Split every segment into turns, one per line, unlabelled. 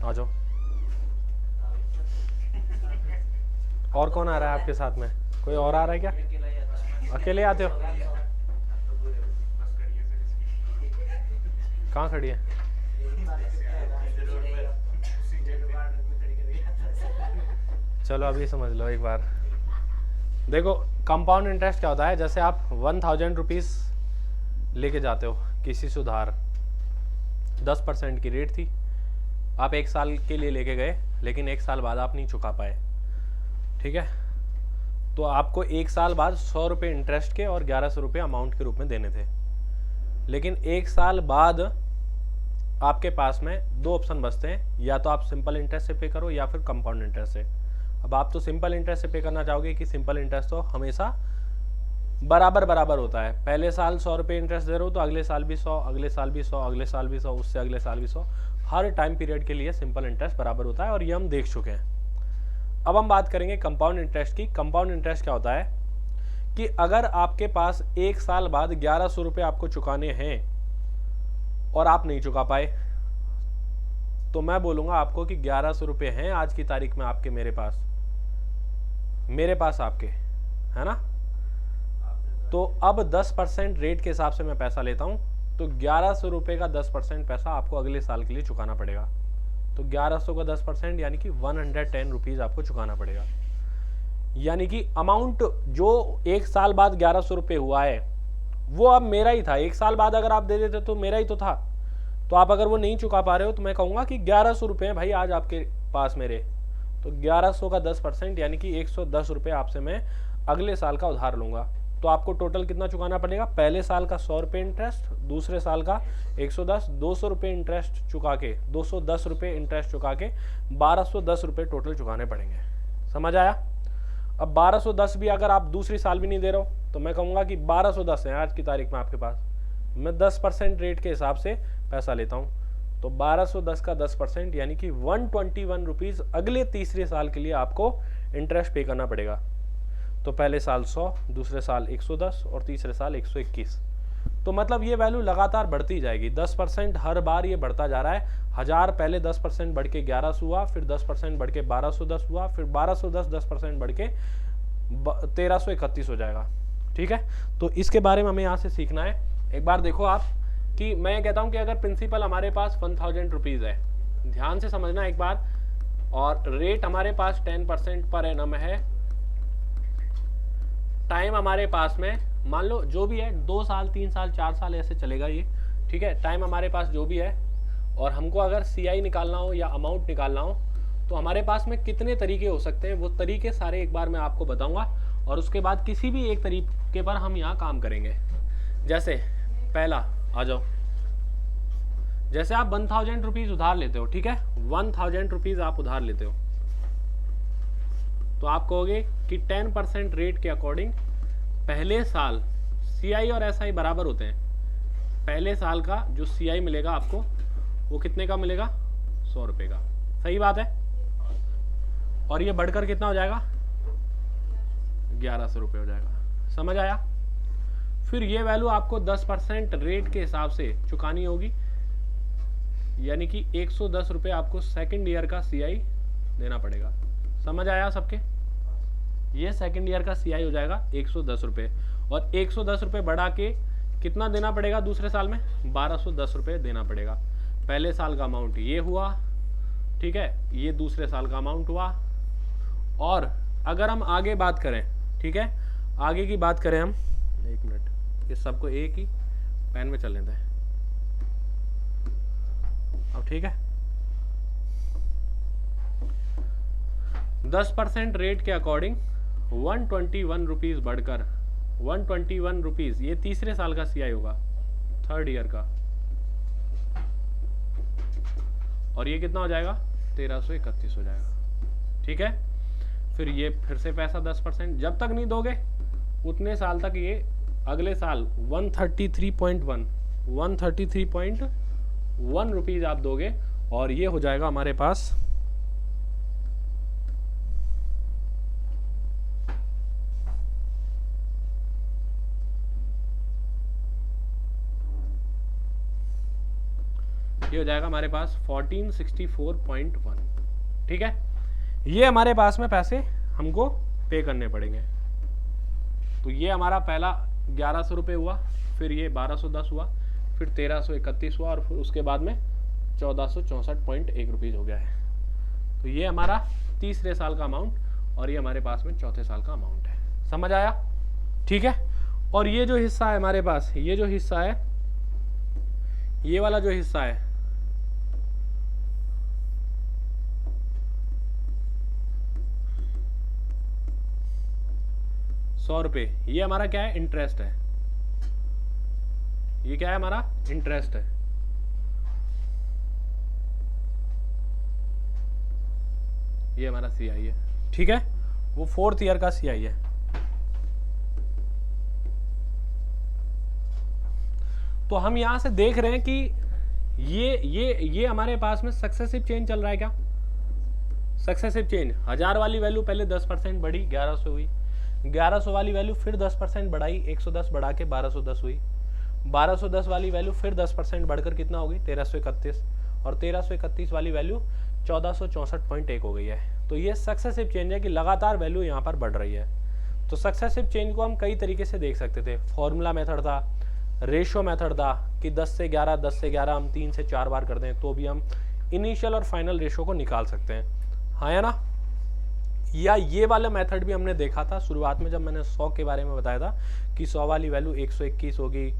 आ जाओ। और कौन आ रहा है आपके साथ में? कोई और आ रहा है क्या? अकेले आते हो? कहाँ खड़ी है? चलो अभी समझ लो एक बार। देखो कंपाउंड इंटरेस्ट क्या होता है, जैसे आप 1000 रुपीज़ लेके जाते हो किसी से उधार, 10% की रेट थी, आप 1 साल के लिए लेके गए, लेकिन 1 साल बाद आप नहीं चुका पाए, ठीक है, तो आपको 1 साल बाद 100 रुपये इंटरेस्ट के और 1100 रुपये अमाउंट के रूप में देने थे। लेकिन 1 साल बाद आपके पास में दो ऑप्शन बचते हैं, या तो आप सिंपल इंटरेस्ट से पे करो या फिर कंपाउंड इंटरेस्ट से। अब आप तो सिंपल इंटरेस्ट से पे करना चाहोगे कि सिंपल इंटरेस्ट तो हमेशा बराबर बराबर होता है, पहले साल 100 रुपये इंटरेस्ट दे रहे हो तो अगले साल भी 100, अगले साल भी 100, अगले साल भी 100, उससे अगले साल भी 100, हर टाइम पीरियड के लिए सिंपल इंटरेस्ट बराबर होता है, और ये हम देख चुके हैं। अब हम बात करेंगे कंपाउंड इंटरेस्ट की। कंपाउंड इंटरेस्ट क्या होता है कि अगर आपके पास 1 साल बाद 1100 रुपये आपको चुकाने हैं और आप नहीं चुका पाए, तो मैं बोलूंगा आपको कि 1100 रुपये हैं आज की तारीख में आपके, मेरे पास आपके, है ना। तो अब 10% रेट के हिसाब से मैं पैसा लेता हूं, तो 1100 रुपये का 10% पैसा आपको अगले साल के लिए चुकाना पड़ेगा। तो 1100 का 10% यानी कि 110 रुपीज़ आपको चुकाना पड़ेगा। यानी कि अमाउंट जो 1 साल बाद 1100 रुपये हुआ है वो अब मेरा ही था। 1 साल बाद अगर आप दे देते तो मेरा ही तो था। तो आप अगर वो नहीं चुका पा रहे हो तो मैं कहूँगा कि 1100 रुपये हैं भाई आज आपके पास मेरे, तो 1100 का 10% यानी कि 110 रुपये आपसे मैं अगले साल का उधार लूँगा। तो आपको टोटल कितना चुकाना पड़ेगा? पहले साल का 100 रुपये इंटरेस्ट, दूसरे साल का 110, 200 रुपये इंटरेस्ट चुका के, 210 रुपये इंटरेस्ट चुका के 1210 रुपये टोटल चुकाने पड़ेंगे। समझ आया? अब 1210 भी अगर आप दूसरी साल भी नहीं दे रहे हो तो मैं कहूँगा कि 1210 है आज की तारीख में आपके पास, मैं 10% रेट के हिसाब से पैसा लेता हूँ। तो 1210 का 10% यानी कि 121 रुपीज़ अगले तीसरे साल के लिए आपको इंटरेस्ट पे करना पड़ेगा। तो पहले साल 100, दूसरे साल 110 और तीसरे साल 121। तो मतलब ये वैल्यू लगातार बढ़ती जाएगी, 10% हर बार ये बढ़ता जा रहा है। 1000 पहले 10% बढ़ के 1100 हुआ, फिर 10% बढ़ के 1210 हुआ, फिर 1210 10% बढ़ के 1331 हो जाएगा। ठीक है, तो इसके बारे में हमें यहाँ से सीखना है। एक बार देखो आप कि मैं कहता हूँ कि अगर प्रिंसिपल हमारे पास 1000 रुपीज़ है, ध्यान से समझना एक बार, और रेट हमारे पास 10% पर एनम है, टाइम हमारे पास में मान लो जो भी है 2 साल 3 साल 4 साल ऐसे चलेगा ये, ठीक है, टाइम हमारे पास जो भी है, और हमको अगर CI निकालना हो या अमाउंट निकालना हो तो हमारे पास में कितने तरीके हो सकते हैं, वो तरीके सारे एक बार मैं आपको बताऊंगा, और उसके बाद किसी भी एक तरीके पर हम यहाँ काम करेंगे। जैसे पहला आ जाओ, जैसे आप 1000 रुपीज़ उधार लेते हो, ठीक है, 1000 रुपीज़ आप उधार लेते हो, तो आप कहोगे कि 10% रेट के अकॉर्डिंग पहले साल CI और SI बराबर होते हैं, पहले साल का जो CI मिलेगा आपको वो कितने का मिलेगा? 100 रुपये का। सही बात है। और ये बढ़कर कितना हो जाएगा? 1100 रुपये हो जाएगा। समझ आया? फिर ये वैल्यू आपको 10% रेट के हिसाब से चुकानी होगी, यानी कि 110 रुपये आपको सेकेंड ईयर का CI देना पड़ेगा। समझ आया सबके? ये सेकेंड ईयर का CI हो जाएगा 110 रुपये, और 110 रुपये बढ़ा के कितना देना पड़ेगा दूसरे साल में? 1210 रुपये देना पड़ेगा। पहले साल का अमाउंट ये हुआ, ठीक है, ये दूसरे साल का अमाउंट हुआ। और अगर हम आगे बात करें, ठीक है, आगे की बात करें हम, एक मिनट, इस सबको एक ही पेन में चल लेते हैं अब, ठीक है। 10% रेट के अकॉर्डिंग 121 रुपीज़ बढ़कर 121 रुपीज़, ये तीसरे साल का CI होगा, थर्ड ईयर का, और ये कितना हो जाएगा? 1331 हो जाएगा। ठीक है, फिर ये फिर से पैसा 10%, जब तक नहीं दोगे उतने साल तक ये अगले साल 133.1 रुपीज़ आप दोगे, और ये हो जाएगा हमारे पास 1 ये हो जाएगा हमारे पास 1464.1। ठीक है, ये हमारे पास में पैसे हमको पे करने पड़ेंगे। तो ये हमारा पहला 1100 रुपये हुआ, फिर ये 1210 हुआ, फिर 1331 हुआ, और फिर उसके बाद में 1464.1 रुपीज़ हो गया है। तो ये हमारा तीसरे साल का अमाउंट, और ये हमारे पास में चौथे साल का अमाउंट है। समझ आया? ठीक है। और ये जो हिस्सा है हमारे पास, ये जो हिस्सा है, ये वाला जो हिस्सा है, ₹100, ये हमारा क्या है? इंटरेस्ट है। ये क्या है? हमारा इंटरेस्ट है। ये हमारा CI है। ठीक है, वो 4th ईयर का CI है। तो हम यहां से देख रहे हैं कि ये हमारे पास में सक्सेसिव चेंज चल रहा है। क्या सक्सेसिव चेंज? 1000 वाली वैल्यू पहले 10% बढ़ी, 1100 हुई। 1100 वाली वैल्यू फिर 10% बढ़ाई, 110 बढ़ा के 1210 हुई। 1210 वाली वैल्यू फिर 10% बढ़कर कितना हो गई? 1331। और 1331 वाली वैल्यू 1464.1 हो गई है। तो ये सक्सेसिव चेंज है कि लगातार वैल्यू यहाँ पर बढ़ रही है। तो सक्सेसिव चेंज को हम कई तरीके से देख सकते थे। फॉर्मूला मेथड था, रेशो मेथड था कि 10 से 11 हम 3 से 4 बार कर दें तो भी हम इनिशियल और फाइनल रेशो को निकाल सकते हैं। हाँ या ना? या ये वाला मेथड भी हमने देखा था शुरुआत में जब मैंने 100 के बारे में बताया था कि 100 वाली वैल्यू 121 होगी,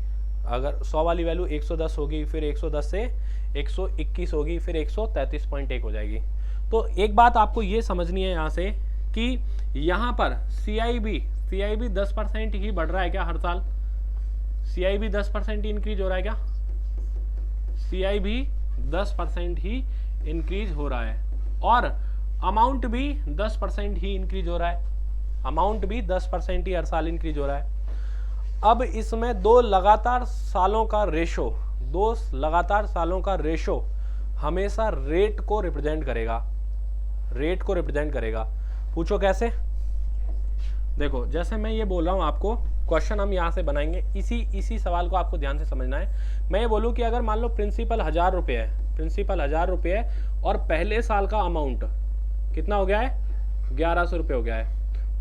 अगर 100 वाली वैल्यू 110 होगी, फिर 110 से 121 होगी, फिर 133.1 हो जाएगी। तो एक बात आपको ये समझनी है यहाँ से कि यहाँ पर CIB 10% ही बढ़ रहा है क्या हर साल? CIB 10% इंक्रीज हो रहा है क्या? CIB 10% ही इंक्रीज हो रहा है, और अमाउंट भी 10% ही इंक्रीज हो रहा है। अमाउंट भी 10% ही हर साल इंक्रीज हो रहा है। अब इसमें दो लगातार सालों का रेशो हमेशा रेट को रिप्रेजेंट करेगा। पूछो कैसे? देखो, जैसे मैं ये बोल रहा हूं आपको, क्वेश्चन हम यहां से बनाएंगे। इसी सवाल को आपको ध्यान से समझना है। मैं ये बोलूं कि अगर मान लो प्रिंसिपल 1000 रुपये है, और पहले साल का अमाउंट कितना हो गया है? 1100 रुपये हो गया है।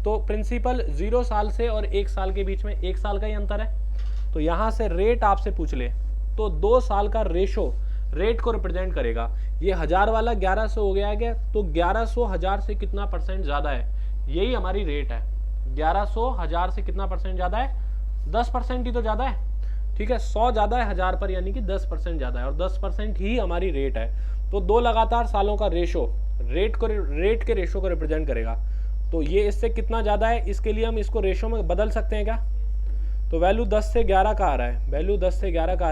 तो प्रिंसिपल 0 साल से और 1 साल के बीच में 1 साल का ही अंतर है। तो यहाँ से रेट आपसे पूछ ले तो 2 साल का रेशो रेट को रिप्रेजेंट करेगा। ये 1000 वाला 1100 हो गया है, तो 1100 1000 से कितना % ज़्यादा है? यही हमारी रेट है। 1100 1000 से कितना % ज़्यादा है? 10% ही तो ज़्यादा है। ठीक है, 100 ज़्यादा है 1000 पर, यानी कि 10% ज़्यादा है, और 10% ही हमारी रेट है। तो दो लगातार सालों का रेशो रेट के रेशो को रिप्रेजेंट करेगा। तो ये इससे कितना ज़्यादा है, इसके लिए हम इसको रेशो में बदल सकते हैं क्या? तो वैल्यू 10 से 11 का आ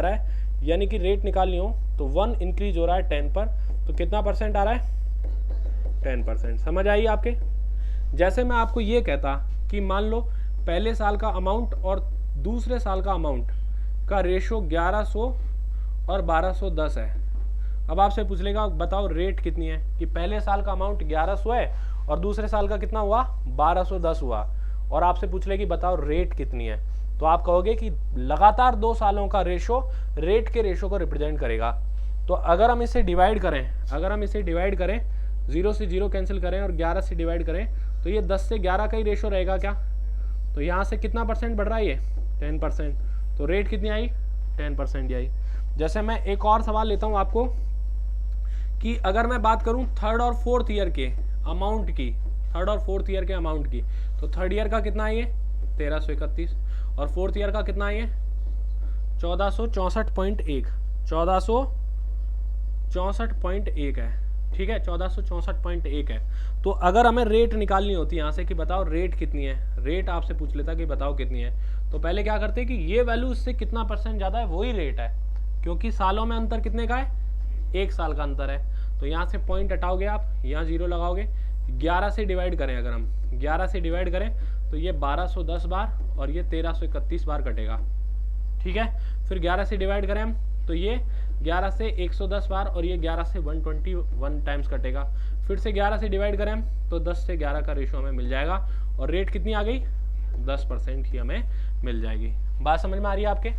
रहा है, यानी कि रेट निकालनी हो तो 1 इंक्रीज हो रहा है 10 पर, तो कितना % आ रहा है? 10%। समझ आई आपके? जैसे मैं आपको ये कहता कि मान लो पहले साल का अमाउंट और दूसरे साल का अमाउंट का रेशो 1100 और 1210 है। अब आपसे पूछ लेगा बताओ रेट कितनी है, कि पहले साल का अमाउंट 1100 है और दूसरे साल का कितना हुआ? 1210 हुआ, और आपसे पूछ ले कि बताओ रेट कितनी है, तो आप कहोगे कि लगातार 2 सालों का रेशो रेट के रेशो को रिप्रेजेंट करेगा। तो अगर हम इसे डिवाइड करें 0 से 0 कैंसिल करें और 11 से डिवाइड करें, तो ये 10 से 11 का ही रेशो रहेगा क्या? तो यहाँ से कितना % बढ़ रहा है? ये 10%। तो रेट कितनी आई? 10% आई। जैसे मैं एक और सवाल लेता हूँ आपको कि अगर मैं बात करूँ 3rd और 4th ईयर के अमाउंट की, तो 3rd ईयर का कितना है? 1331, और 4th ईयर का कितना है? 1464.1 है। ठीक है, 1464.1 है। तो अगर हमें रेट निकालनी होती है यहाँ से कि बताओ रेट कितनी है, रेट आपसे पूछ लेता कि बताओ कितनी है, तो पहले क्या करते कि ये वैल्यू इससे कितना % ज़्यादा है वही रेट है, क्योंकि सालों में अंतर कितने का है? 1 साल का अंतर है। तो यहाँ से पॉइंट हटाओगे आप, यहाँ 0 लगाओगे, 11 से डिवाइड करें, अगर हम 11 से डिवाइड करें तो ये 1210 बार और ये 1331 बार कटेगा। ठीक है, फिर 11 से डिवाइड करें हम तो ये 11 से 110 बार और ये 11 से 121 टाइम्स कटेगा। फिर से 11 से डिवाइड करें हम तो 10 से 11 का रेशो हमें मिल जाएगा, और रेट कितनी आ गई? 10% ही हमें मिल जाएगी। बात समझ में आ रही है आपके?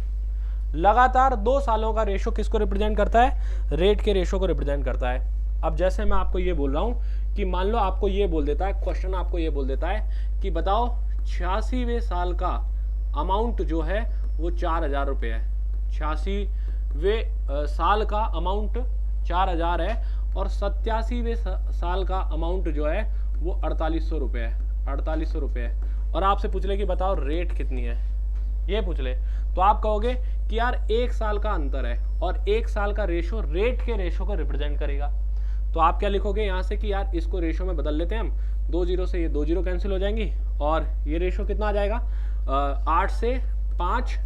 लगातार 2 सालों का रेशो किसको रिप्रेजेंट करता है? रेट के रेशो को रिप्रेजेंट करता है। अब जैसे मैं आपको ये बोल रहा हूँ कि मान लो आपको ये बोल देता है, क्वेश्चन आपको ये बोल देता है कि बताओ 86वें साल का अमाउंट जो है वो 4000 रुपये है। 86वें साल का अमाउंट 4000 है और 87वें साल का अमाउंट जो है वो 4800 रुपये है। 4800 रुपये है और आपसे पूछ ले कि बताओ रेट कितनी है, ये पूछ ले, तो आप कहोगे कि यार 1 साल का अंतर है और 1 साल का रेशो रेट के रेशो को रिप्रेजेंट करेगा। तो आप क्या लिखोगे यहाँ से कि यार इसको रेशो में बदल लेते हैं हम, 2 जीरो से ये 2 जीरो कैंसिल हो जाएंगी और ये रेशो कितना आ जाएगा 8 से 5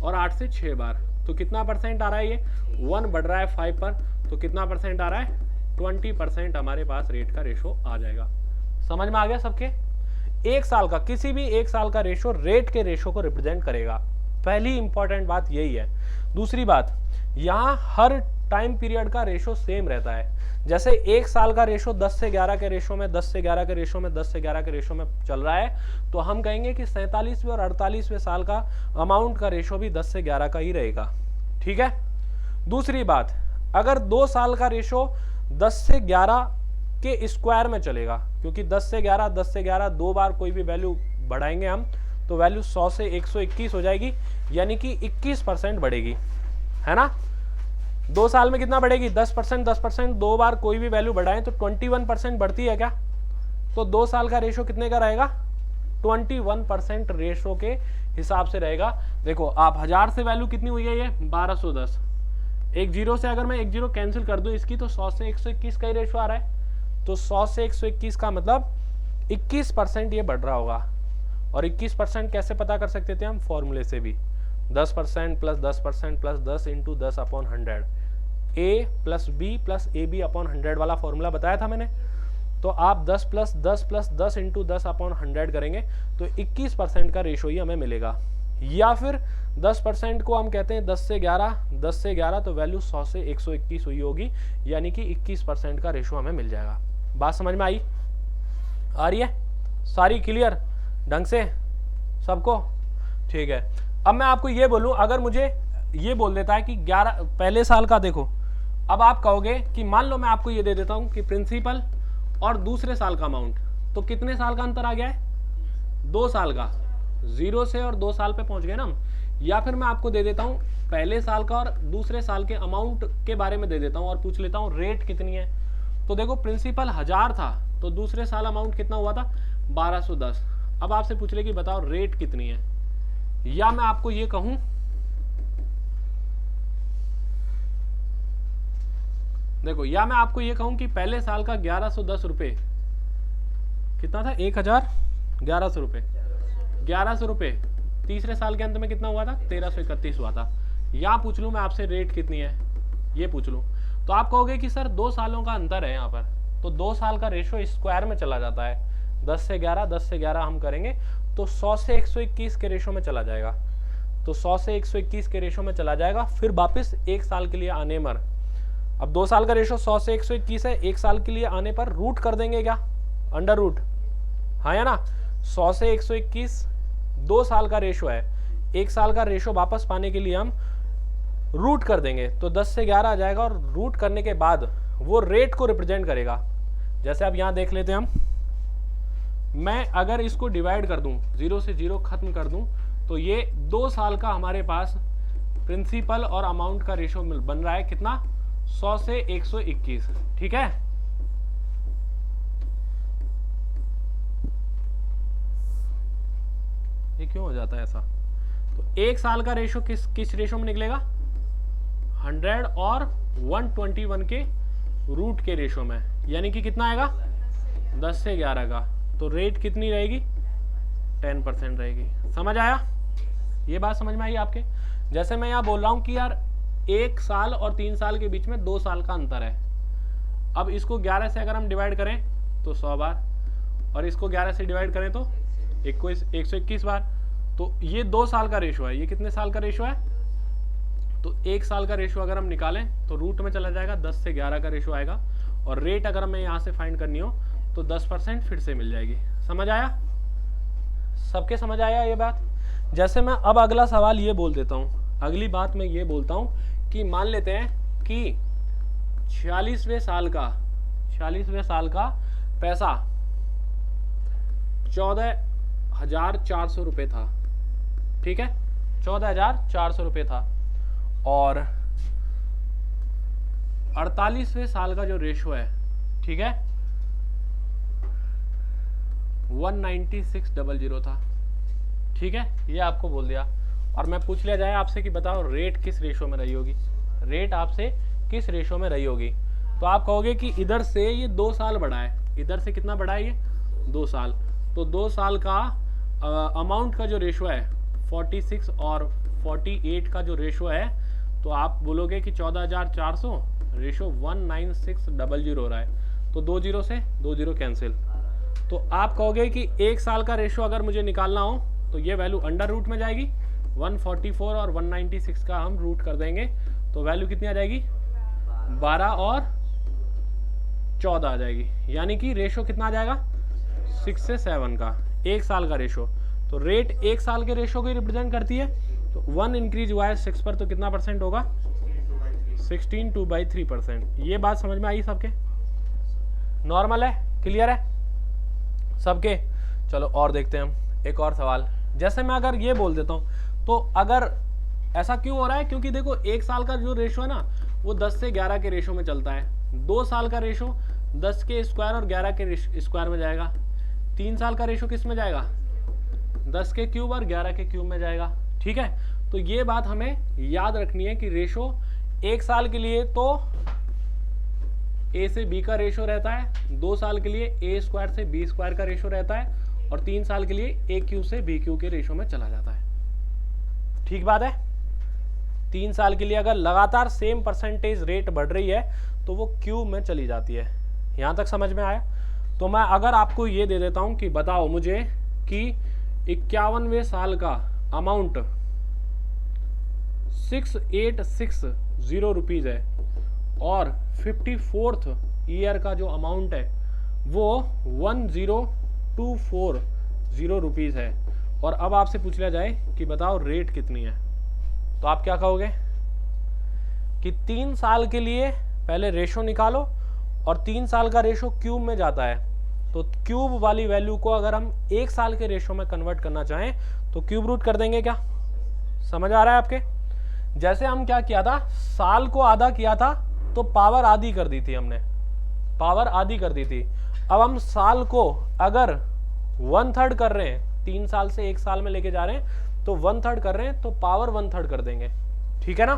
और 8 से 6 बार। तो कितना परसेंट आ रहा है, ये 1 बढ़ रहा है 5 पर, तो कितना परसेंट आ रहा है 20% हमारे पास रेट का रेशो आ जाएगा। समझ में आ गया सबके? 1 साल का, किसी भी 1 साल का रेशो रेट के रेशो को रिप्रेजेंट करेगा। पहली इंपॉर्टेंट बात यही है। दूसरी बात, यहाँ हर टाइम पीरियड का रेशो सेम रहता है। जैसे 1 साल का रेशो 10 से 11 के रेशो में, 10 से 11 के रेशो में, 10 से 11 के रेशो में चल रहा है, तो हम कहेंगे कि 47वें और 48वें साल का अमाउंट का रेशो भी 10 से 11 का ही रहेगा। ठीक है। दूसरी बात, अगर 2 साल का रेशो 10 से 11 के स्क्वायर में चलेगा, क्योंकि 10 से 11 10 से 11 2 बार कोई भी वैल्यू बढ़ाएंगे हम तो वैल्यू 100 से 121 हो जाएगी, यानी कि 21% बढ़ेगी, है ना। 2 साल में कितना बढ़ेगी? 10%। 10% 2 बार कोई भी वैल्यू बढ़ाएं तो 21% बढ़ती है क्या? तो 2 साल का रेशो कितने का रहेगा? 21% रेशो के हिसाब से रहेगा। देखो आप 1000 से वैल्यू कितनी हुई है, ये 1210। एक जीरो से अगर मैं एक जीरो कैंसिल कर दूं इसकी, तो 100 से 121 का ही रेशो आ रहा है। तो 100 से 121 का मतलब 21% ये बढ़ रहा होगा। और 21% कैसे पता कर सकते थे हम? फॉर्मूले से भी, 10% plus 10% plus 10 into 10/100, A plus B plus A B upon 100 वाला फॉर्मूला बताया था मैंने। तो आप 10 प्लस 10 प्लस 10 इंटू 10/100 करेंगे तो 21% का रेशो ही हमें मिलेगा। या फिर 10% को हम कहते हैं 10 से 11, 10 से 11 तो वैल्यू 100 से 121 हुई होगी, यानी कि 21% का रेशो हमें मिल जाएगा। बात समझ में आई? आ रही है सारी क्लियर ढंग से सबको? ठीक है। अब मैं आपको ये बोलूं, अगर मुझे ये बोल देता है कि 11 पहले साल का, देखो अब आप कहोगे कि मान लो मैं आपको ये दे देता हूं कि प्रिंसिपल और दूसरे साल का अमाउंट, तो कितने साल का अंतर आ गया है? 2 साल का। 0 से और 2 साल पे पहुंच गए ना हम। या फिर मैं आपको दे देता हूं पहले साल का और दूसरे साल के अमाउंट के बारे में दे देता हूं और पूछ लेता हूं रेट कितनी है। तो देखो प्रिंसिपल 1000 था तो दूसरे साल अमाउंट कितना हुआ था? 1210। अब आपसे पूछ ले कि बताओ रेट कितनी है। या मैं आपको ये कहूं, देखो या मैं आपको ये कहूं कि पहले साल का 1110 रुपये कितना था? 1100 रुपये। 1100 रुपये तीसरे साल के अंत में कितना हुआ था? 1331 हुआ था। या पूछ लूं मैं आपसे रेट कितनी है, ये पूछ लूं, तो आप कहोगे कि सर 2 सालों का अंतर है यहाँ पर, तो 2 साल का रेशो स्क्वायर में चला जाता है। 10 से 11 हम करेंगे तो 100 से 121 के रेशो में चला जाएगा। तो 100 से 121 के रेशो में चला जाएगा। फिर वापस 1 साल के लिए आने पर, अब 2 साल का रेशो 100 से 121 है, 1 साल के लिए आने पर रूट कर देंगे क्या? अंडर रूट, हाँ या ना। 100 से 121 2 साल का रेशो है, 1 साल का रेशो वापस पाने के लिए हम रूट कर देंगे तो 10 से 11 आ जाएगा। और रूट करने के बाद वो रेट को रिप्रेजेंट करेगा। जैसे अब यहाँ देख लेते हैं हम, मैं अगर इसको डिवाइड कर दूं, 0 से 0 खत्म कर दूं, तो ये 2 साल का हमारे पास प्रिंसिपल और अमाउंट का रेशो बन रहा है कितना? 100 से 121। ठीक है। ये क्यों हो जाता है ऐसा? तो 1 साल का रेशो किस रेशो में निकलेगा? 100 और 121 के रूट के रेशो में, यानी कि कितना आएगा? 10 से 11 का। तो रेट कितनी रहेगी? 10% रहेगी। समझ आया? ये बात समझ में आई आपके? जैसे मैं यहाँ बोल रहा हूँ कि यार 1 साल और 3 साल के बीच में 2 साल का अंतर है। अब इसको 11 से अगर हम डिवाइड करें तो 100 बार, और इसको 11 से डिवाइड करें तो 121 बार। तो ये 2 साल का रेशो है। ये कितने साल का रेशो है? तो 1 साल का रेशो अगर हम निकालें तो रूट में चला जाएगा, 10 से 11 का रेशो आएगा। और रेट अगर हमें यहाँ से फाइंड करनी हो तो 10% फिर से मिल जाएगी। समझ आया? सबके समझ आया ये बात? जैसे मैं अब अगला सवाल ये बोल देता हूँ अगली बात मैं ये बोलता हूँ कि मान लेते हैं कि 46वें साल का पैसा 14,400 रुपये था, ठीक है, 14,400 रुपये था, और 48वें साल का जो रेशो है, ठीक है, 19600 था, ठीक है, ये आपको बोल दिया। और मैं पूछ लिया जाए आपसे कि बताओ रेट किस रेशो में रही होगी, रेट आपसे किस रेशो में रही होगी, तो आप कहोगे कि इधर से ये 2 साल बढ़ा है, इधर से कितना बढ़ा है ये 2 साल, तो 2 साल का अमाउंट का जो रेशो है 46 और 48 का जो रेशो है, तो आप बोलोगे कि 14,400 रेशो 19600 हो रहा है, तो 2 जीरो से 2 जीरो कैंसिल, तो आप कहोगे कि 1 साल का रेशो अगर मुझे निकालना हो तो ये वैल्यू अंडर रूट में जाएगी, 144 और 196 का हम रूट कर देंगे, तो वैल्यू कितनी आ जाएगी 12 और 14 आ जाएगी, यानी कि रेशो कितना आ जाएगा 6 से 7 का, 1 साल का रेशो। तो रेट 1 साल के रेशो को रिप्रेजेंट करती है, तो 1 इंक्रीज हुआ है 6 पर, तो कितना परसेंट होगा 16/3%। ये बात समझ में आई सबके, नॉर्मल है, क्लियर है सबके। चलो और देखते हैं हम एक और सवाल। जैसे मैं अगर ये बोल देता हूँ, तो अगर ऐसा क्यों हो रहा है, क्योंकि देखो 1 साल का जो रेशो है ना वो 10 से 11 के रेशो में चलता है, 2 साल का रेशो 10 के स्क्वायर और 11 के स्क्वायर में जाएगा, 3 साल का रेशो किस में जाएगा 10 के क्यूब और 11 के क्यूब में जाएगा, ठीक है। तो ये बात हमें याद रखनी है कि रेशो 1 साल के लिए तो ए से बी का रेशो रहता है, 2 साल के लिए ए स्क्वायर से बी स्क्वायर का रेशो रहता है, और 3 साल के लिए ए क्यू से बी क्यू के रेशो में चला जाता है, ठीक बात है। 3 साल के लिए अगर लगातार सेम परसेंटेज रेट बढ़ रही है तो वो क्यूब में चली जाती है। यहाँ तक समझ में आया। तो मैं अगर आपको ये दे देता हूँ कि बताओ मुझे कि 51वें साल का अमाउंट 6860 रुपीज़ है, और 54th ईयर का जो अमाउंट है वो 10,240 रुपीज़ है, और अब आपसे पूछ लिया जाए कि बताओ रेट कितनी है, तो आप क्या कहोगे कि 3 साल के लिए पहले रेशो निकालो, और 3 साल का रेशो क्यूब में जाता है, तो क्यूब वाली वैल्यू को अगर हम 1 साल के रेशो में कन्वर्ट करना चाहें तो क्यूब रूट कर देंगे। क्या समझ आ रहा है आपके? जैसे हम क्या किया था, साल को आधा किया था तो पावर आधी कर दी थी, हमने पावर आधी कर दी थी। अब हम साल को अगर 1/3 कर रहे हैं, 3 साल से 1 साल में लेके जा रहे हैं तो 1/3 कर रहे हैं, तो पावर 1/3 कर देंगे, ठीक है ना।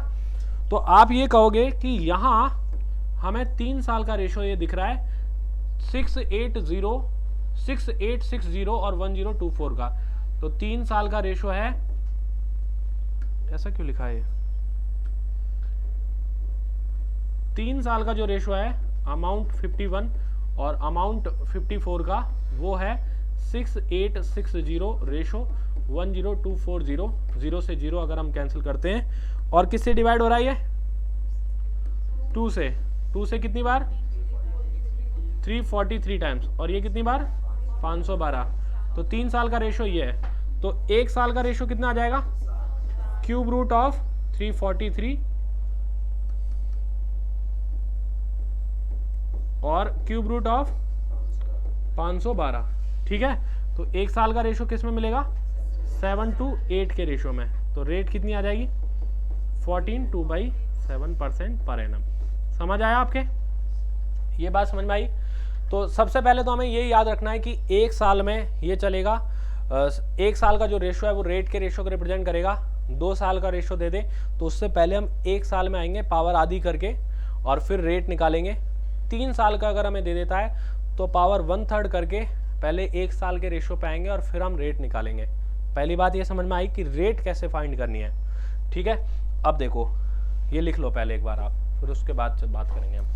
तो आप ये कहोगे कि यहां हमें 3 साल का रेशो ये दिख रहा है 6860 और 1024 का, तो 3 साल का रेशो है, ऐसा क्यों लिखा है, 3 साल का जो रेशो है अमाउंट 51 और अमाउंट 54 का वो है 6860 रेशो 10240, 0 से 0 अगर हम कैंसिल करते हैं, और किससे डिवाइड हो रहा है ये 2 से कितनी बार 343 टाइम्स, और ये कितनी बार 512, तो 3 साल का रेशो ये है। तो 1 साल का रेशो कितना आ जाएगा क्यूब रूट ऑफ 343 और क्यूब रूट ऑफ 512, ठीक है। तो 1 साल का रेशो किस में मिलेगा 7/8 के रेशो में, तो रेट कितनी आ जाएगी 14.2/7% पर एनम। समझ आया आपके, ये बात समझ में आई। तो सबसे पहले तो हमें ये याद रखना है कि 1 साल में ये चलेगा, 1 साल का जो रेशो है वो रेट के रेशो को रिप्रेजेंट करेगा। 2 साल का रेशो दे दे तो उससे पहले हम 1 साल में आएंगे पावर आधी करके और फिर रेट निकालेंगे। 3 साल का अगर हमें दे देता है तो पावर 1/3 करके पहले 1 साल के रेशो पे आएंगे और फिर हम रेट निकालेंगे। पहली बात ये समझ में आई कि रेट कैसे फाइंड करनी है, ठीक है। अब देखो ये लिख लो पहले एक बार आप, फिर उसके बाद बात करेंगे हम।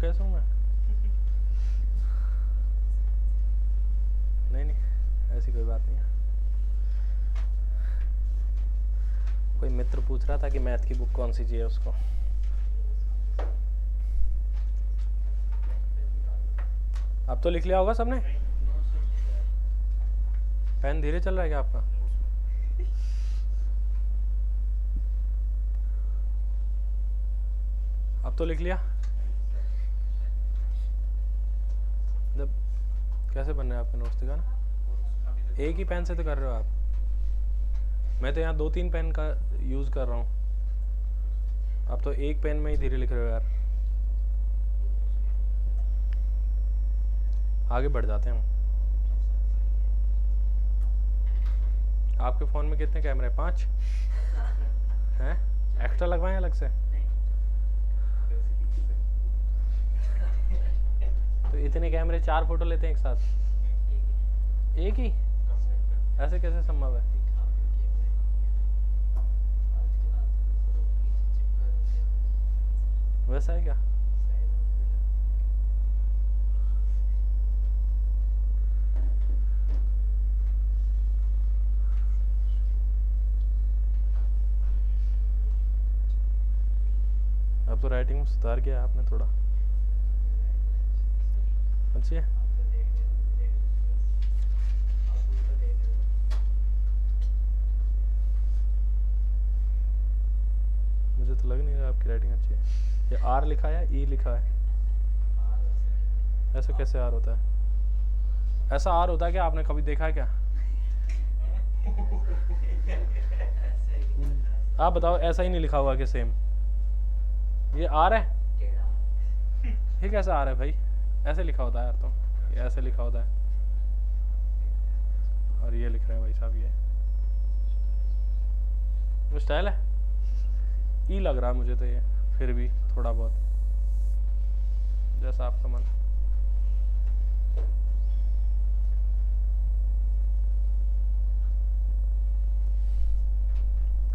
कैसे हूँ मैं? नहीं नहीं, ऐसी कोई बात नहीं है। कोई मित्र पूछ रहा था कि मैथ की बुक कौन सी चाहिए उसको। अब तो लिख लिया होगा सबने? पेन धीरे चल रहा है क्या आपका? अब तो लिख लिया? जब कैसे बन रहे हैं आपके नोट्स दिखा ना। एक ही पेन से तो कर रहे हो आप? मैं तो यहाँ 2-3 पेन का यूज़ कर रहा हूँ। आप तो एक पेन में ही धीरे लिख रहे हो यार। आगे बढ़ जाते हैं हम। आपके फ़ोन में कितने कैमरे? 5 हैं? एक्स्ट्रा लगवाएं अलग से? तो इतने कैमरे 4 फोटो लेते हैं एक साथ? एक ही? ऐसे कैसे संभव है? वैसा है क्या? अब तो राइटिंग में सुधार किया आपने थोड़ा। अच्छी है। मुझे तो लग नहीं रहा आपकी राइटिंग अच्छी है। ये आर लिखा है या ई लिखा है? ऐसा कैसे आर होता है? ऐसा आर होता है क्या? आपने कभी देखा है क्या? आप बताओ, ऐसा ही नहीं लिखा हुआ कि सेम? ये आर है? ये कैसा आर है भाई? ऐसे लिखा होता है यार। तो ये ऐसे लिखा होता है और ये लिख रहे हैं भाई साहब। ये वो स्टाइल है? ई लग रहा है मुझे तो ये, फिर भी थोड़ा बहुत, जैसा आपका मन।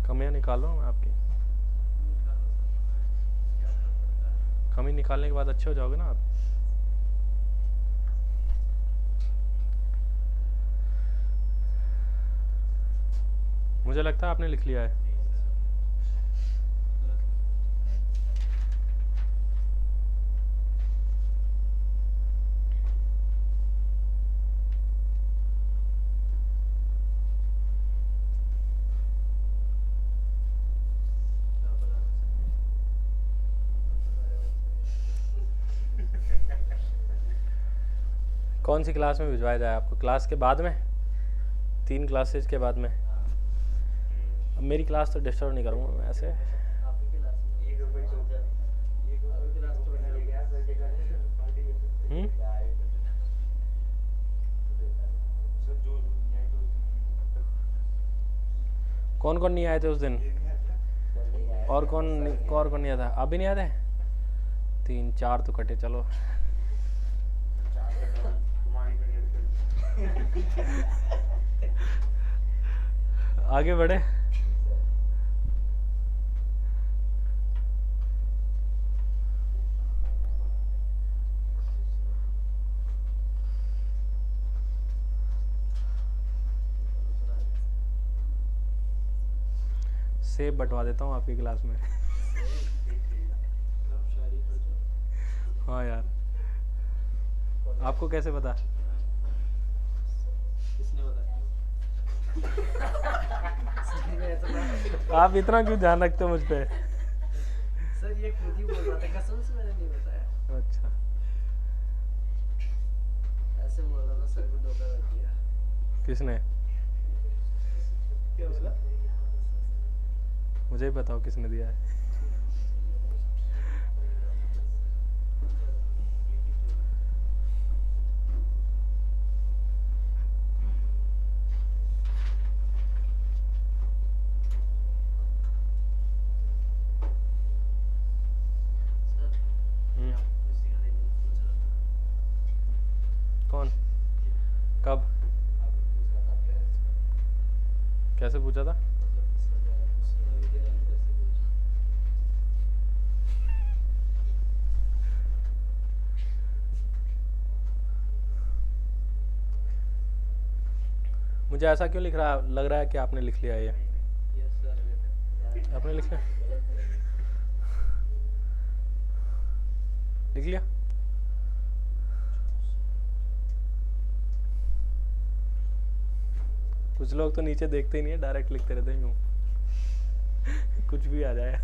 कमियां निकाल रहा हूँ मैं आपकी। कमी निकालने के बाद अच्छे हो जाओगे ना आप। मुझे लगता है आपने लिख लिया है। कौन सी क्लास में भिजवाया जाए आपको? क्लास के बाद में? 3 क्लासेज के बाद में? अब मेरी क्लास तो डिस्टर्ब नहीं करूँगा मैं ऐसे। कौन कौन नहीं आए थे उस दिन? और कौन नहीं आया था? आप भी नहीं आए थे? 3-4 तो कटे। चलो आगे बढ़े। सेब बंटवा देता हूँ आपकी क्लास में। हाँ यार, आपको कैसे पता? आप इतना क्यों ध्यान रखते हो मुझ पे?
सर ये खुद ही बोल रहा था, कसम से मैंने नहीं बताया।
अच्छा,
ऐसे बोल रहा था, सर को धोखा दिया।
किसने?
क्या बोला?
मुझे ही बताओ किसने दिया है। कौन? कब? कैसे पूछा था? मुझे ऐसा क्यों लग रहा है कि आपने लिख लिया ये?
Yes sir.
आपने लिख लिया? लिख लिया? कुछ लोग तो नीचे देखते ही नहीं है, डायरेक्ट लिखते रहते हैं यूं कुछ भी आ जाए।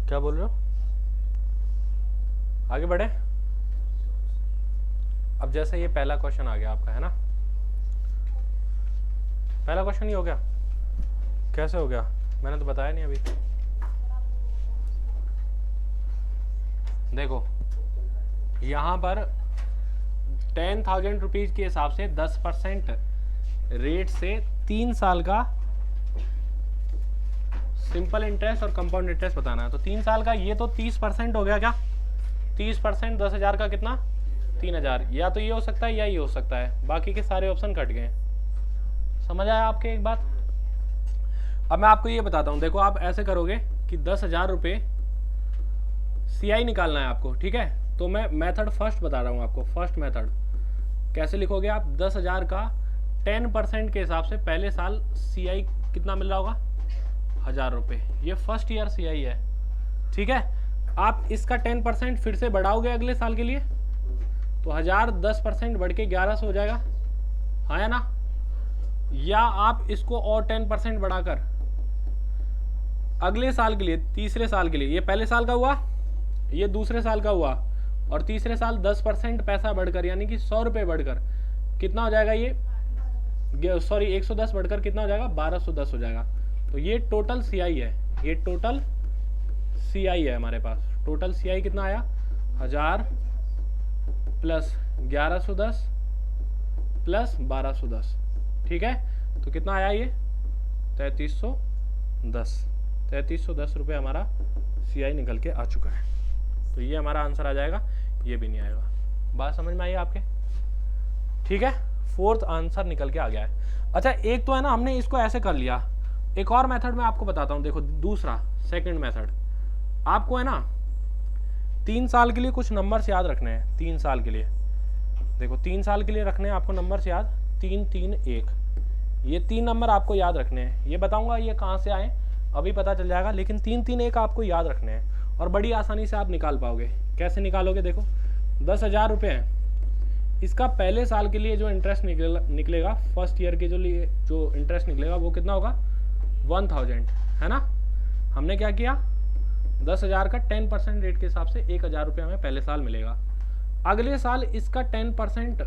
क्या बोल रहे हो? आगे बढ़े। अब जैसे ये पहला क्वेश्चन आ गया आपका, है ना? पहला क्वेश्चन ही हो गया। कैसे हो गया? मैंने तो बताया नहीं अभी। देखो यहाँ पर 10,000 रुपीज के हिसाब से 10% रेट से 3 साल का सिंपल इंटरेस्ट और कंपाउंड इंटरेस्ट बताना है। तो 3 साल का ये तो 30% हो गया। क्या 30%? 10,000 का कितना? 3,000। या तो ये हो सकता है या ये हो सकता है, बाकी के सारे ऑप्शन कट गए। समझ आया आपके एक बात? अब मैं आपको ये बताता हूँ। देखो आप ऐसे करोगे कि 10,000 रुपये CI निकालना है आपको, ठीक है? तो मैं मेथड फर्स्ट बता रहा हूँ आपको। फर्स्ट मेथड कैसे लिखोगे आप? 10,000 का 10% के हिसाब से पहले साल CI कितना मिल रहा होगा? 1,000 रुपये। ये फर्स्ट ईयर CI है, ठीक है? आप इसका 10% फिर से बढ़ाओगे अगले साल के लिए, तो 1,000 10% बढ़ के 1,100 हो जाएगा, हाँ या ना? या आप इसको और 10% बढ़ाकर अगले साल के लिए, तीसरे साल के लिए, ये पहले साल का हुआ, ये दूसरे साल का हुआ, और तीसरे साल 10% पैसा बढ़कर यानी कि 100 रुपये बढ़कर कितना हो जाएगा? ये सॉरी 110 बढ़कर कितना हो जाएगा? 1,210 हो जाएगा। तो ये टोटल CI है। ये टोटल CI है हमारे पास। टोटल CI कितना आया? 1,000 प्लस 1,110 प्लस 1,210, ठीक है? तो कितना आया ये? 3,310। 3,310 रुपये हमारा CI निकल के आ चुका है। तो ये हमारा आंसर आ जाएगा, ये भी नहीं आएगा। बात समझ में आई आपके? ठीक है, फोर्थ आंसर निकल के आ गया है। अच्छा एक तो है ना, हमने इसको ऐसे कर लिया। एक और मेथड मैं आपको बताता हूँ। देखो दूसरा सेकंड मेथड, आपको है ना 3 साल के लिए कुछ नंबर्स याद रखने हैं। 3 साल के लिए, देखो 3 साल के लिए रखने हैं आपको नंबर्स याद। 3 3 1, ये 3 नंबर आपको याद रखने हैं। ये बताऊंगा ये कहाँ से आए अभी पता चल जाएगा, लेकिन 3 3 1 आपको याद रखने हैं और बड़ी आसानी से आप निकाल पाओगे। कैसे निकालोगे? देखो 10,000 रुपये हैं, इसका पहले साल के लिए जो इंटरेस्ट निकलेगा फर्स्ट ईयर के जो इंटरेस्ट निकलेगा वो कितना होगा? 1,000, है ना? हमने क्या किया? 10,000 का 10% रेट के हिसाब से 1,000 रुपये हमें पहले साल मिलेगा। अगले साल इसका 10%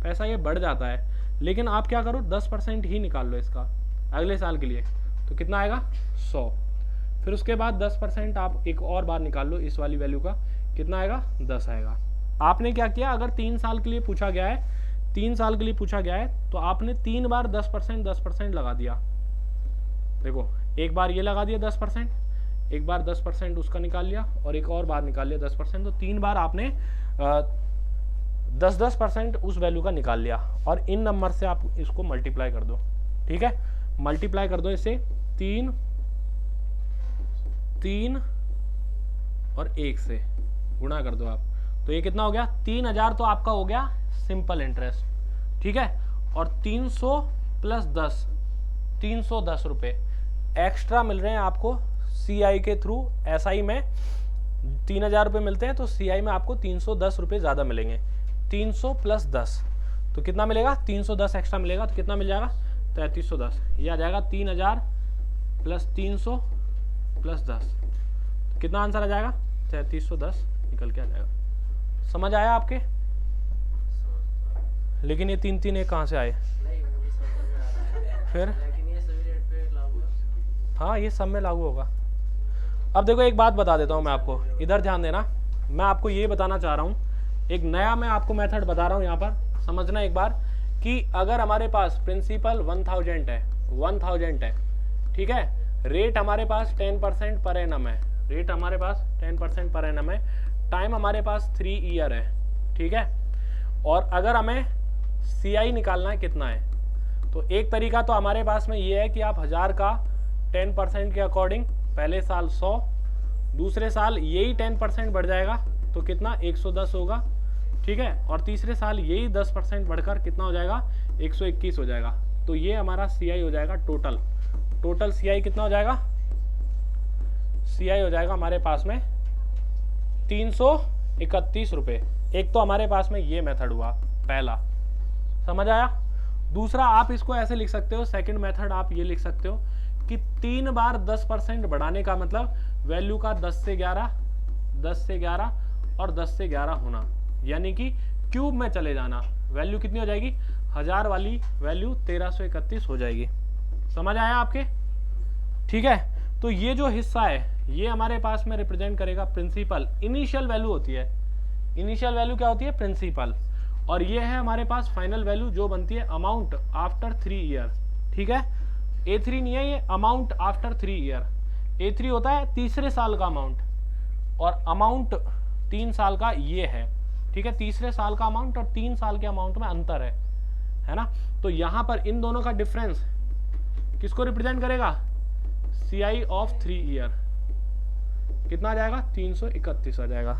पैसा ये बढ़ जाता है, लेकिन आप क्या करो 10% ही निकाल लो इसका अगले साल के लिए, तो कितना आएगा? 100। फिर उसके बाद 10% आप एक और बार निकाल लो इस वाली वैल्यू का, कितना आएगा? 10 आएगा। आपने क्या किया? अगर 3 साल के लिए पूछा गया है, 3 साल के लिए पूछा गया है, तो आपने 3 बार 10% लगा दिया। देखो एक बार ये लगा दिया 10%, एक बार 10% उसका निकाल लिया और एक और बार निकाल लिया 10%। तो 3 बार आपने 10% उस वैल्यू का निकाल लिया और इन नंबर से आप इसको मल्टीप्लाई कर दो, ठीक है? मल्टीप्लाई कर दो इसे 3 3 और 1 से गुणा कर दो आप, तो ये कितना हो गया? 3,000 तो आपका हो गया सिंपल इंटरेस्ट। ठीक है, और 300 प्लस 10, 310 रुपये एक्स्ट्रा मिल रहे हैं आपको CI के थ्रू। SI में 3000 रुपये मिलते हैं, तो CI में आपको 310 रुपये ज़्यादा मिलेंगे। 300 प्लस 10 तो कितना मिलेगा, 310 एक्स्ट्रा मिलेगा, तो कितना मिल जाएगा 3310। ये आ जाएगा 3000 प्लस 300 प्लस 10, तो कितना आंसर आ जाएगा 3310 निकल के आ जाएगा। समझ आया आपके? लेकिन ये 3 एक कहाँ से आए
नहीं मुझे समझ में आ रहा है,
फिर?
लेकिन ये सभी रेट पे लागू है।
हाँ, ये सब में लागू होगा। अब देखो एक बात बता देता हूँ मैं आपको, इधर ध्यान देना। मैं आपको ये बताना चाह रहा हूँ, एक नया मैं आपको मेथड बता रहा हूँ यहाँ पर, समझना एक बार कि अगर हमारे पास प्रिंसिपल 1000 है, 1000 है, ठीक है, रेट हमारे पास 10% पर एनम है, रेट हमारे पास 10% पर एनम है, टाइम हमारे पास 3 ईयर है, ठीक है, और अगर हमें CI निकालना है कितना है, तो एक तरीका तो हमारे पास में ये है कि आप 1000 का 10% के अकॉर्डिंग पहले साल 100, दूसरे साल यही 10% बढ़ जाएगा तो कितना 110 होगा, ठीक है, और तीसरे साल यही 10% बढ़कर कितना हो जाएगा 121 हो जाएगा। तो ये हमारा CI हो जाएगा टोटल CI कितना हो जाएगा, CI हो जाएगा हमारे पास में 331 रुपये। एक तो हमारे पास में ये मेथड हुआ पहला, समझ आया। दूसरा आप इसको ऐसे लिख सकते हो, सेकंड मेथड आप ये लिख सकते हो कि 3 बार 10% बढ़ाने का मतलब वैल्यू का 10 से 11, 10 से 11 और 10 से 11 होना, यानी कि क्यूब में चले जाना। वैल्यू कितनी हो जाएगी, 1000 वाली वैल्यू 1331 हो जाएगी। समझ आया आपके? ठीक है, तो ये जो हिस्सा है ये हमारे पास में रिप्रेजेंट करेगा प्रिंसिपल। इनिशियल वैल्यू होती है, इनिशियल वैल्यू क्या होती है, प्रिंसिपल, और ये है हमारे पास फाइनल वैल्यू जो बनती है अमाउंट आफ्टर 3 ईयर, ठीक है। A3 नहीं है, ये अमाउंट आफ्टर 3 ईयर। A3 होता है तीसरे साल का अमाउंट, और अमाउंट 3 साल का ये है, ठीक है। तीसरे साल का अमाउंट और 3 साल के अमाउंट में अंतर है ना। तो यहाँ पर इन दोनों का डिफरेंस किसको रिप्रेजेंट करेगा, CI ऑफ 3 ईयर, कितना आ जाएगा 331 आ जाएगा।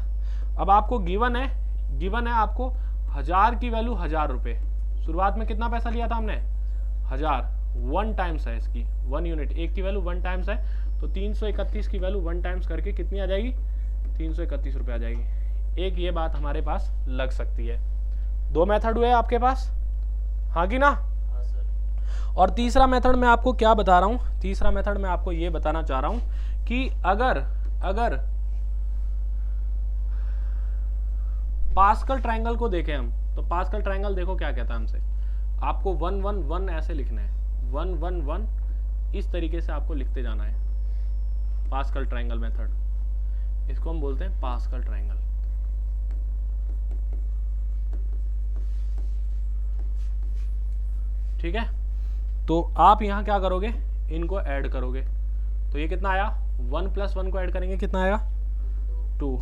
अब आपको गिवन है आपको 1000 की वैल्यू 1000 रुपये, शुरुआत में कितना पैसा लिया था हमने 1000, 1 टाइम्स है इसकी, 1 यूनिट, एक की वैल्यू 1 टाइम्स है, तो 331 की वैल्यू 1 टाइम्स करके कितनी आ जाएगी 331 रुपये आ जाएगी। एक ये बात हमारे पास लग सकती है। 2 मेथड हुए आपके पास, हाँ कि ना।
हाँ सर।
और तीसरा मेथड मैं आपको क्या बता रहा हूँ, तीसरा मेथड मैं आपको ये बताना चाह रहा हूँ कि अगर पास्कल ट्रायंगल को देखें हम, तो पास्कल ट्रायंगल देखो क्या कहता है हमसे, आपको 1 1 1 ऐसे लिखना है, 1 1 1 इस तरीके से आपको लिखते जाना है। पास्कल ट्रायंगल मेथड, इसको हम बोलते हैं पास्कल ट्रायंगल। ठीक है, तो आप यहां क्या करोगे, इनको ऐड करोगे, तो ये कितना आया, 1 + 1 को ऐड करेंगे कितना आएगा 2,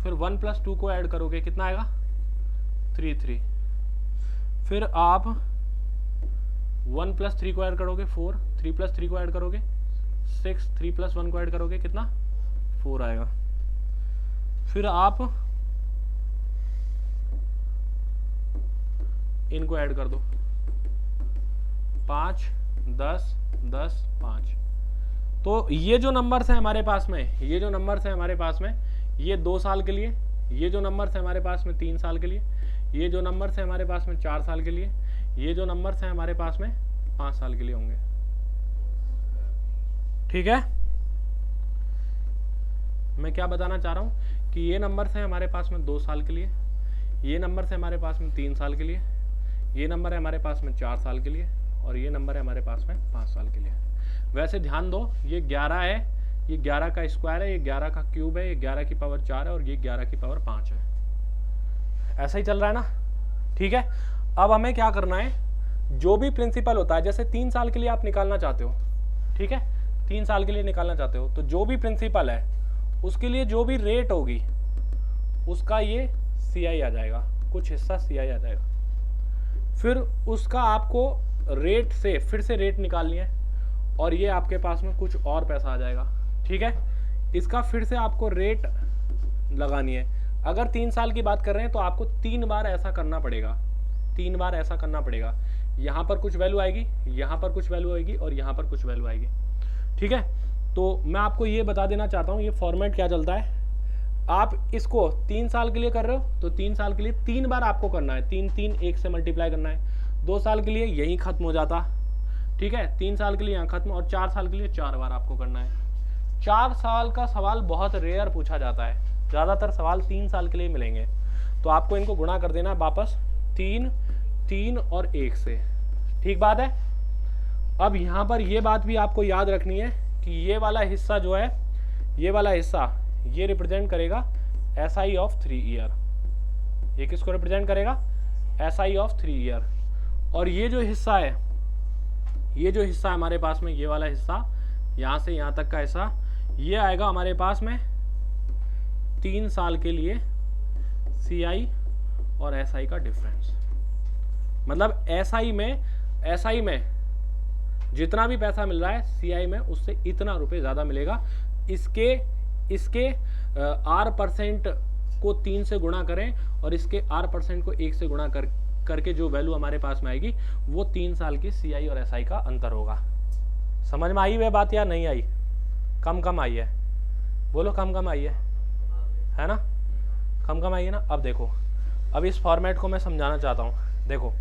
फिर 1 + 2 को ऐड करोगे कितना आएगा 3 3, फिर आप 1 + 3 को ऐड करोगे 4, 3 + 3 को ऐड करोगे 6, 3 + 1 को ऐड करोगे कितना 4 आएगा, फिर आप इनको ऐड कर दो 5 10 10 5। तो ये जो नंबर्स हैं हमारे पास में, ये जो नंबर्स हैं हमारे पास में, ये 2 साल के लिए, ये जो नंबर्स हैं हमारे पास में 3 साल के लिए, ये जो नंबर्स हैं हमारे पास में 4 साल के लिए, ये जो नंबर्स हैं हमारे पास में 5 साल के लिए होंगे। ठीक है, मैं क्या बताना चाह रहा हूँ कि ये नंबर्स हैं हमारे पास में 2 साल के लिए, ये नंबर्स हैं हमारे पास में 3 साल के लिए, ये नंबर है हमारे पास में 4 साल के लिए, और ये नंबर है हमारे पास में 5 साल के लिए। वैसे ध्यान दो, ये 11 है, ये 11 का स्क्वायर है, ये 11 का क्यूब है, ये 11 की पावर 4 है, और ये 11 की पावर 5 है। ऐसा ही चल रहा है ना। ठीक है, अब हमें क्या करना है, जो भी प्रिंसिपल होता है, जैसे 3 साल के लिए आप निकालना चाहते हो, ठीक है, 3 साल के लिए निकालना चाहते हो, तो जो भी प्रिंसिपल है उसके लिए जो भी रेट होगी उसका ये CI आ जाएगा, कुछ हिस्सा CI आ जाएगा। फिर उसका आपको रेट से फिर से रेट निकालनी है, और ये आपके पास में कुछ और पैसा आ जाएगा। ठीक है, इसका फिर से आपको रेट लगानी है। अगर 3 साल की बात कर रहे हैं तो आपको 3 बार ऐसा करना पड़ेगा। 3 बार ऐसा करना पड़ेगा। यहाँ पर कुछ वैल्यू आएगी, यहाँ पर कुछ वैल्यू आएगी और यहाँ पर कुछ वैल्यू आएगी। ठीक है, तो मैं आपको ये बता देना चाहता हूँ ये फॉर्मेट क्या चलता है। आप इसको 3 साल के लिए कर रहे हो तो 3 साल के लिए 3 बार आपको करना है, 3 3 1 से मल्टीप्लाई करना है। 2 साल के लिए यही खत्म हो जाता, ठीक है, 3 साल के लिए यहाँ खत्म, और 4 साल के लिए 4 बार आपको करना है। 4 साल का सवाल बहुत रेयर पूछा जाता है, ज़्यादातर सवाल 3 साल के लिए मिलेंगे। तो आपको इनको गुणा कर देना है वापस 3 3 और 1 से। ठीक बात है। अब यहाँ पर ये बात भी आपको याद रखनी है कि ये वाला हिस्सा जो है, ये वाला हिस्सा ये रिप्रेजेंट करेगा SI ऑफ 3 ईयर। ये किसको रिप्रेजेंट करेगा? SI of 3 year. और ये जो हिस्सा है, ये जो हिस्सा है हमारे पास में, ये वाला हिस्सा यहाँ से यहाँ तक का हिस्सा, ये आएगा हमारे पास में 3 साल के लिए CI और SI का डिफरेंस। मतलब SI में जितना भी पैसा मिल रहा है CI में उससे इतना रुपए ज़्यादा मिलेगा। इसके R% को 3 से गुणा करें और इसके R% को 1 से गुणा करके जो वैल्यू हमारे पास में आएगी वो 3 साल की CI और SI का अंतर होगा। समझ में आई वह बात या नहीं आई? कम आई है, बोलो कम आई है ना? कम आई है ना? अब देखो, अब इस फॉर्मेट को मैं समझाना चाहता हूँ। देखो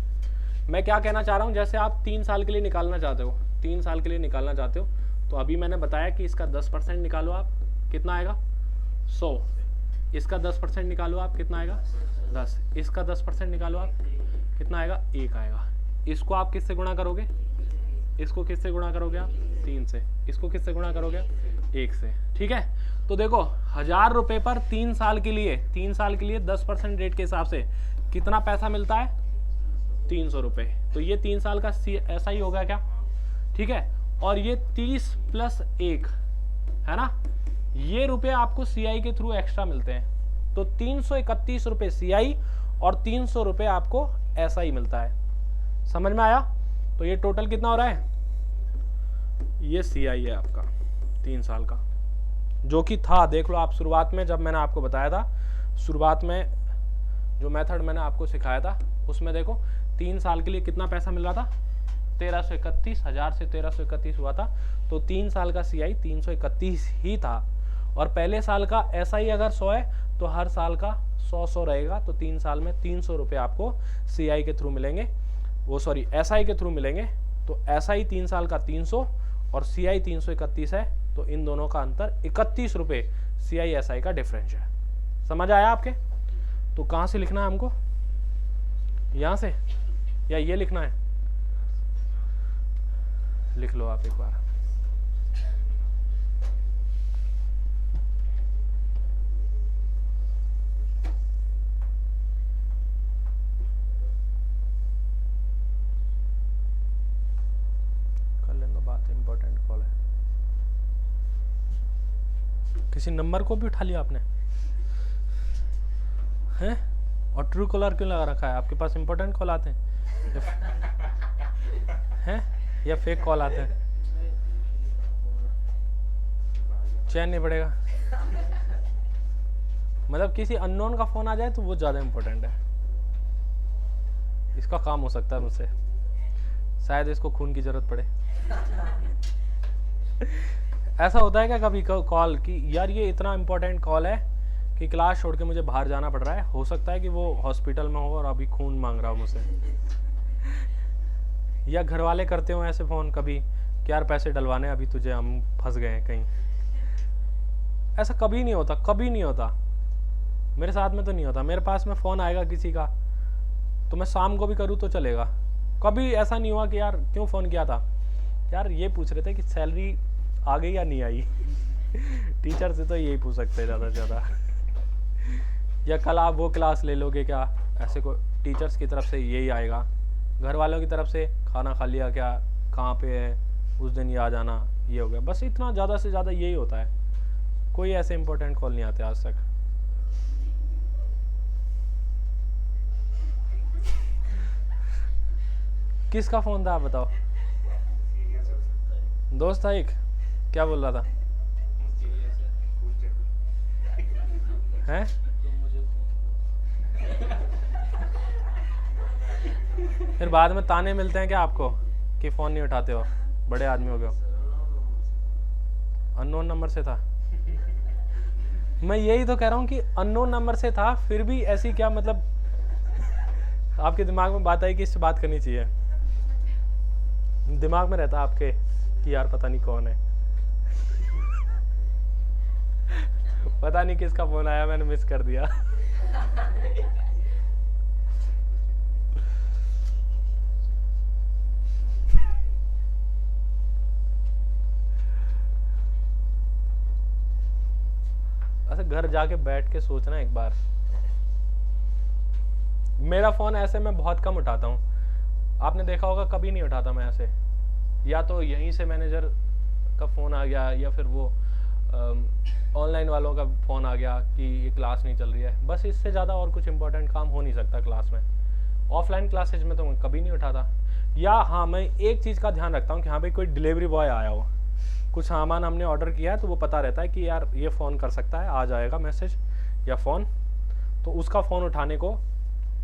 मैं क्या कहना चाह रहा हूँ, जैसे आप 3 साल के लिए निकालना चाहते हो, 3 साल के लिए निकालना चाहते हो, तो अभी मैंने बताया कि इसका 10% निकालो आप, कितना आएगा? 100। इसका 10% निकालो आप, कितना आएगा? 10। इसका 10% निकालो आप, कितना आएगा? 1 आएगा। इसको आप किससे गुणा करोगे? इसको किससे गुणा करोगे आप? 3 से। इसको किससे गुणा करोगे? 1 से। ठीक है, तो देखो 1000 रुपये पर 3 साल के लिए 10% रेट के हिसाब से कितना पैसा मिलता है? 300 रुपये। तो ये 3 साल का ऐसा ही होगा क्या? ठीक है, और ये 30 + 1 है ना, ये रुपए आपको CI के थ्रू एक्स्ट्रा मिलते हैं। तो 331 रुपये CI और 300 रुपये आपको SI मिलता है। समझ में आया? तो ये टोटल कितना हो रहा है? ये CI है आपका 3 साल का, जो कि था, देख लो आप, शुरुआत में जब मैंने आपको बताया था, शुरुआत में जो मेथड मैंने आपको सिखाया था उसमें देखो 3 साल के लिए कितना पैसा मिल रहा था? 1331, 1000 से 1331 हुआ था। तो 3 साल का CI 331 ही था। और पहले साल का SI अगर 100 है तो हर साल का 100 रहेगा। तो 3 साल में 300 रुपये आपको CI के थ्रू मिलेंगे, SI के थ्रू मिलेंगे। तो SI 3 साल का 300 और CI 331 है। तो इन दोनों का अंतर 31 रुपये CI SI का डिफरेंस है। समझ आया आपके? तो कहाँ से लिखना है हमको? यहाँ से या ये लिखना है? लिख लो आप एक बार। कर लें दो बात, इंपॉर्टेंट कॉल है। किसी नंबर को भी उठा लिया आपने हैं? और ट्रू कॉलर क्यों लगा रखा है? आपके पास इंपॉर्टेंट कॉल आते हैं या फेक कॉल आते हैं? चैन नहीं पड़ेगा। मतलब किसी अननोन का फोन आ जाए तो वो ज़्यादा इंपॉर्टेंट है। इसका काम हो सकता है मुझसे, शायद इसको खून की जरूरत पड़े। ऐसा होता है क्या कभी कॉल कि यार ये इतना इंपॉर्टेंट कॉल है कि क्लास छोड़ के मुझे बाहर जाना पड़ रहा है, हो सकता है कि वो हॉस्पिटल में हो और अभी खून मांग रहा हो मुझसे। या घर वाले करते हो ऐसे फ़ोन कभी कि यार पैसे डलवाने, अभी तुझे हम फंस गए हैं कहीं। ऐसा कभी नहीं होता, कभी नहीं होता। मेरे साथ में तो नहीं होता। मेरे पास में फ़ोन आएगा किसी का तो मैं शाम को भी करूँ तो चलेगा। कभी ऐसा नहीं हुआ कि यार क्यों फ़ोन किया था, यार ये पूछ रहे थे कि सैलरी आ गई या नहीं आई। टीचर से तो यही पूछ सकते हैं ज़्यादा से ज़्यादा। या कल आप वो क्लास ले लोगे क्या, ऐसे को टीचर्स की तरफ से यही आएगा। घर वालों की तरफ से खाना खा लिया क्या, कहाँ पे है, उस दिन ये आ जाना, ये हो गया। बस इतना, ज़्यादा से ज़्यादा यही होता है। कोई ऐसे इंपॉर्टेंट कॉल नहीं आते आज तक। किसका फ़ोन था आप बताओ? दोस्त था एक, क्या बोल रहा था? हैं? फिर बाद में ताने मिलते हैं क्या आपको कि फ़ोन नहीं उठाते हो, बड़े आदमी हो गए हो। अननोन नंबर से था। मैं यही तो कह रहा हूँ कि अननोन नंबर से था, फिर भी ऐसी क्या मतलब आपके दिमाग में बात आई कि इससे बात करनी चाहिए। दिमाग में रहता आपके कि यार पता नहीं कौन है, पता नहीं किसका फोन आया, मैंने मिस कर दिया। ऐसे घर जाके बैठ के सोचना एक बार। मेरा फोन ऐसे मैं बहुत कम उठाता हूँ, आपने देखा होगा कभी नहीं उठाता मैं ऐसे। या तो यहीं से मैनेजर का फ़ोन आ गया या फिर वो ऑनलाइन वालों का फ़ोन आ गया कि ये क्लास नहीं चल रही है, बस इससे ज़्यादा और कुछ इंपॉर्टेंट काम हो नहीं सकता क्लास में। ऑफलाइन क्लासेज में तो मैं कभी नहीं उठाता। या हाँ, मैं एक चीज़ का ध्यान रखता हूँ कि हाँ भाई कोई डिलीवरी बॉय आया हो, कुछ सामान हमने ऑर्डर किया है तो वो पता रहता है कि यार ये फ़ोन कर सकता है, आ जाएगा मैसेज या फ़ोन, तो उसका फ़ोन उठाने को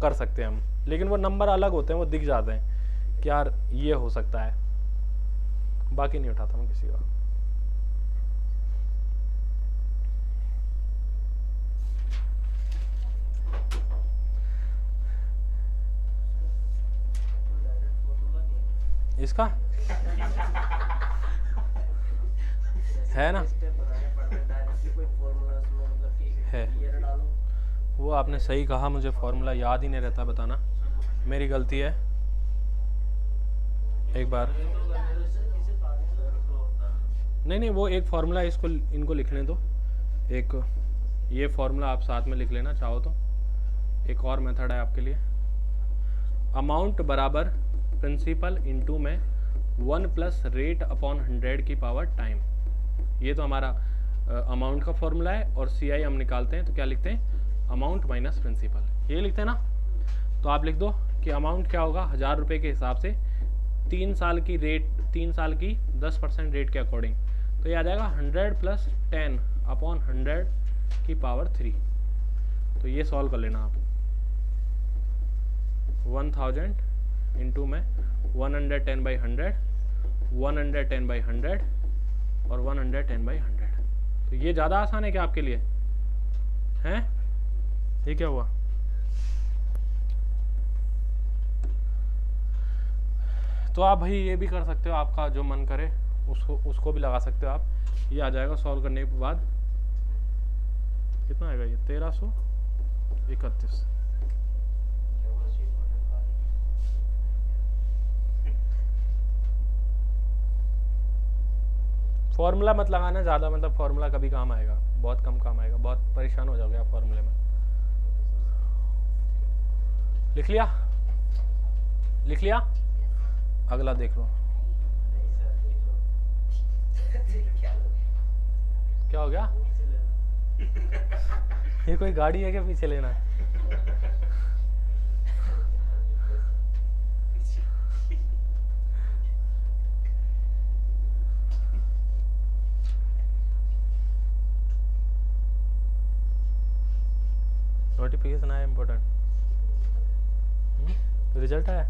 कर सकते हैं हम। लेकिन वो नंबर अलग होते हैं, वो दिख जाते हैं कि यार ये हो सकता है, बाकी नहीं उठाता मैं किसी का। इसका है ना, है। वो आपने सही कहा, मुझे फॉर्मूला याद ही नहीं रहता बताना, मेरी गलती है। एक बार नहीं, वो एक फार्मूला इसको इनको लिखने दो, एक ये फार्मूला आप साथ में लिख लेना चाहो तो। एक और मेथड है आपके लिए, अमाउंट बराबर प्रिंसिपल इनटू में 1 प्लस रेट अपॉन 100 की पावर टाइम। ये तो हमारा अमाउंट का फॉर्मूला है, और CI हम निकालते हैं तो क्या लिखते हैं, अमाउंट माइनस प्रिंसिपल, ये लिखते हैं ना। तो आप लिख दो कि अमाउंट क्या होगा 1000 रुपये के हिसाब से 3 साल की रेट, 3 साल की 10% रेट के अकॉर्डिंग, तो ये आ जाएगा 100 प्लस 10 अपॉन 100 की पावर 3। तो ये सॉल्व कर लेना आप। 1000 इंटू में 110 बाई 100, 110 बाई 100 और 110 बाई 100। तो ये ज़्यादा आसान है क्या आपके लिए, हैं? ये क्या हुआ? तो आप भाई ये भी कर सकते हो, आपका जो मन करे उसको भी लगा सकते हो आप। ये आ जाएगा सॉल्व करने के बाद, कितना आएगा ये 1331। फॉर्मूला मत लगाना ज़्यादा, मतलब फॉर्मूला कभी काम आएगा, बहुत कम काम आएगा, बहुत परेशान हो जाओगे आप फॉर्मूले में। लिख लिया, लिख लिया, अगला देख लो। क्या हो गया? ये कोई गाड़ी है क्या पीछे लेना है? नोटिफिकेशन आया इम्पोर्टेंट, रिजल्ट आया?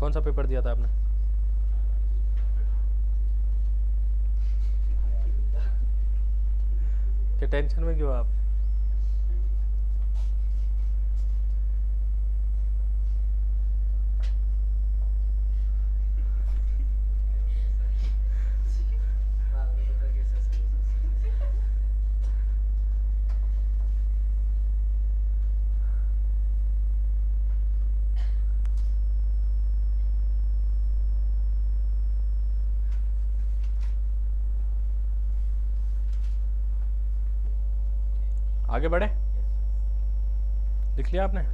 कौन सा पेपर दिया था आपने? क्या टेंशन में क्यों आप? आगे बढ़े, लिख लिया आपने?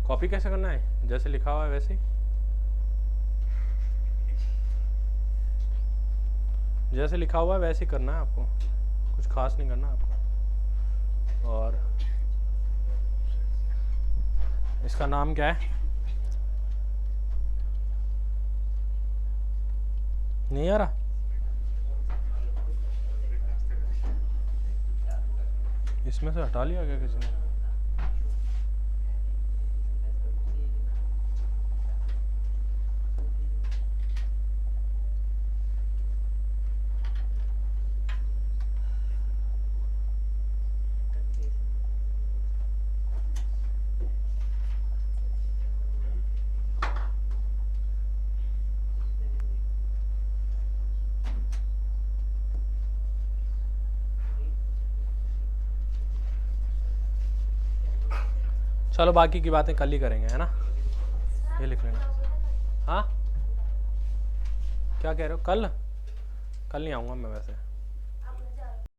कॉपी कैसे करना है? जैसे लिखा हुआ है वैसे ही। जैसे लिखा हुआ है वैसे ही करना है आपको, कुछ खास नहीं करना आपको। और इसका नाम क्या है? नहीं आ रहा? इसमें से हटा लिया क्या किसी ने? चलो बाकी की बातें कल ही करेंगे, है ना? ये लिख लेना। हाँ, क्या कह रहे हो? कल नहीं आऊँगा मैं वैसे।